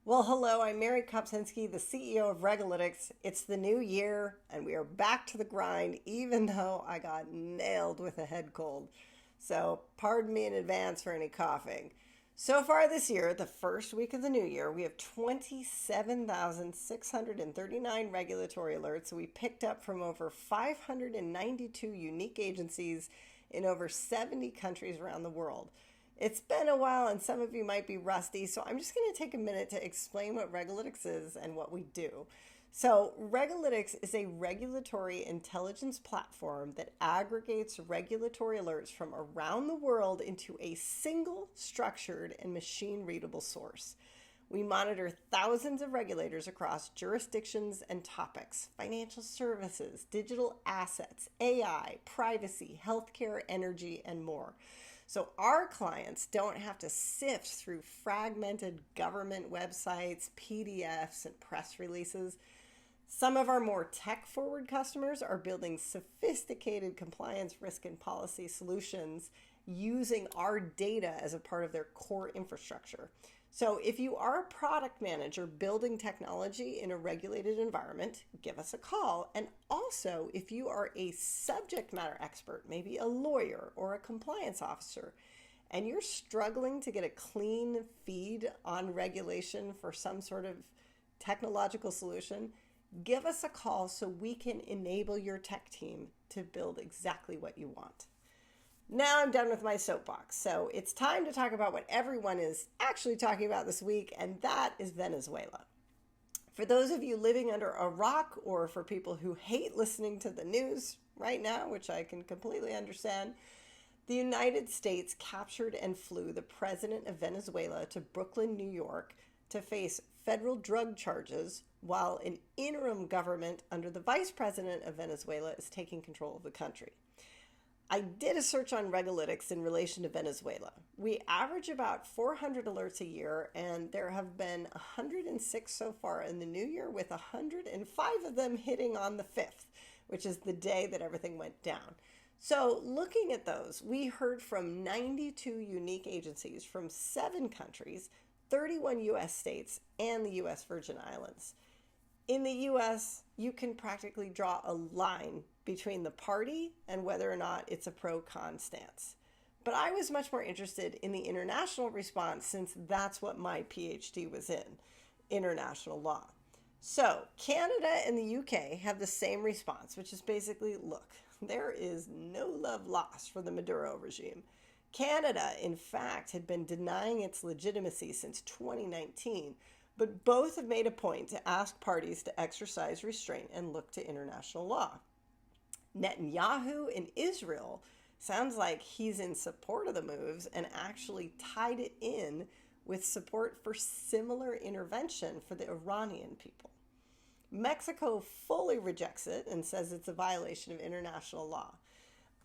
Well, hello, I'm Mary Kopczynski, the CEO of RegAlytics. It's the new year, and we are back to the grind, even though I got nailed with a head cold. So, pardon me in advance for any coughing. So far this year, the first week of the new year, we have 27,639 regulatory alerts we picked up from over 592 unique agencies in over 70 countries around the world. It's been a while and some of you might be rusty, so I'm just going to take a minute to explain what RegAlytics is and what we do. So, RegAlytics is a regulatory intelligence platform that aggregates regulatory alerts from around the world into a single structured and machine readable source. We monitor thousands of regulators across jurisdictions and topics: financial services, digital assets, AI, privacy, healthcare, energy, and more. So our clients don't have to sift through fragmented government websites, PDFs, and press releases. Some of our more tech-forward customers are building sophisticated compliance, risk, and policy solutions using our data as a part of their core infrastructure. So if you are a product manager building technology in a regulated environment, give us a call. And also, if you are a subject matter expert, maybe a lawyer or a compliance officer, and you're struggling to get a clean feed on regulation for some sort of technological solution, give us a call so we can enable your tech team to build exactly what you want. Now I'm done with my soapbox, so it's time to talk about what everyone is actually talking about this week, and that is Venezuela. For those of you living under a rock, or for people who hate listening to the news right now, which I can completely understand, the United States captured and flew the president of Venezuela to Brooklyn, New York, to face federal drug charges while an interim government under the vice president of Venezuela is taking control of the country. I did a search on RegAlytics in relation to Venezuela. We average about 400 alerts a year, and there have been 106 so far in the new year, with 105 of them hitting on the 5th, which is the day that everything went down. So looking at those, we heard from 92 unique agencies from 7 countries, 31 U.S. states, and the U.S. Virgin Islands. In the U.S., you can practically draw a line between the party and whether or not it's a pro-con stance. But I was much more interested in the international response, since that's what my PhD was in, international law. So Canada and the UK have the same response, which is basically, look, there is no love lost for the Maduro regime. Canada, in fact, had been denying its legitimacy since 2019, but both have made a point to ask parties to exercise restraint and look to international law. Netanyahu in Israel sounds like he's in support of the moves and actually tied it in with support for similar intervention for the Iranian people. Mexico fully rejects it and says it's a violation of international law.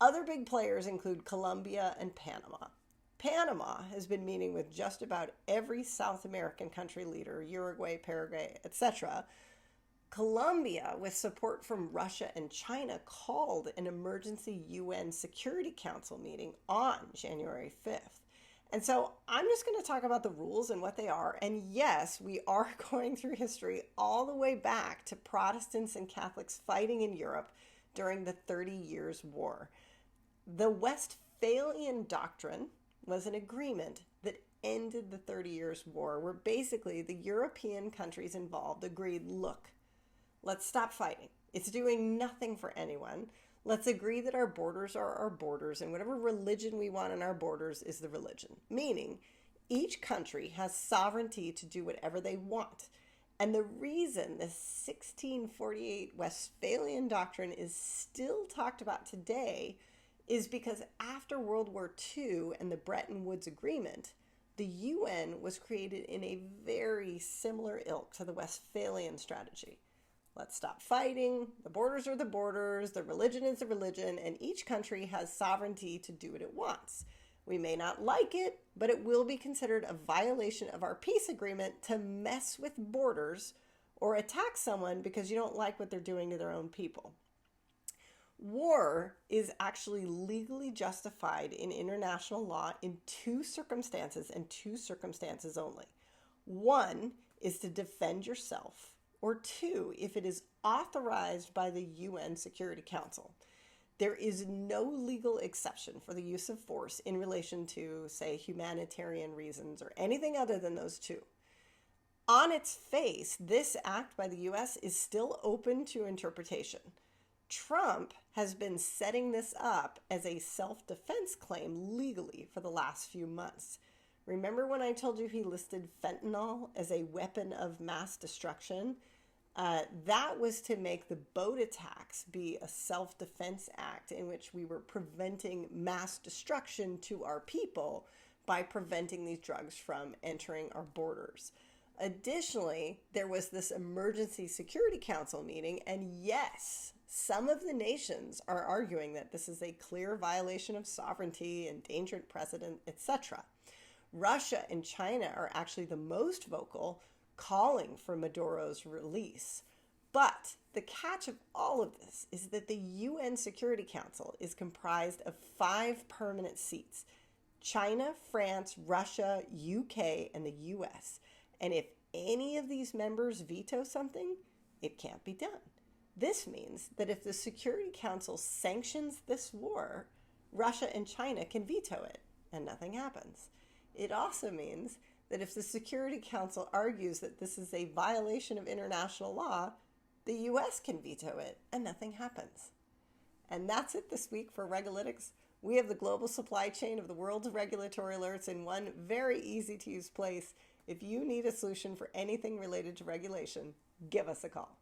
Other big players include Colombia and Panama. Panama has been meeting with just about every South American country leader, Uruguay, Paraguay, etc. Colombia, with support from Russia and China, called an emergency UN Security Council meeting on January 5th. And so I'm just going to talk about the rules and what they are. And yes, we are going through history all the way back to Protestants and Catholics fighting in Europe during the 30 Years' War. The Westphalian Doctrine was an agreement that ended the 30 Years' War, where basically the European countries involved agreed, look, let's stop fighting. It's doing nothing for anyone. Let's agree that our borders are our borders, and whatever religion we want on our borders is the religion. Meaning, each country has sovereignty to do whatever they want. And the reason the 1648 Westphalian Doctrine is still talked about today is because after World War II and the Bretton Woods Agreement, the UN was created in a very similar ilk to the Westphalian strategy. Let's stop fighting, the borders are the borders, the religion is the religion, and each country has sovereignty to do what it wants. We may not like it, but it will be considered a violation of our peace agreement to mess with borders or attack someone because you don't like what they're doing to their own people. War is actually legally justified in international law in 2 circumstances, and 2 circumstances only. One is to defend yourself, or two, if it is authorized by the UN Security Council. There is no legal exception for the use of force in relation to, say, humanitarian reasons or anything other than those two. On its face, this act by the US is still open to interpretation. Trump has been setting this up as a self-defense claim legally for the last few months. Remember when I told you he listed fentanyl as a weapon of mass destruction? That was to make the boat attacks be a self-defense act in which we were preventing mass destruction to our people by preventing these drugs from entering our borders. Additionally, there was this Emergency Security Council meeting, and yes, some of the nations are arguing that this is a clear violation of sovereignty, endangered precedent, etc. Russia and China are actually the most vocal, calling for Maduro's release. But the catch of all of this is that the UN Security Council is comprised of 5 permanent seats: China, France, Russia, UK, and the US. And if any of these members veto something, it can't be done. This means that if the Security Council sanctions this war, Russia and China can veto it, and nothing happens. It also means that if the Security Council argues that this is a violation of international law, the US can veto it, and nothing happens. And that's it this week for RegAlytics. We have the global supply chain of the world's regulatory alerts in one very easy to use place. If you need a solution for anything related to regulation, give us a call.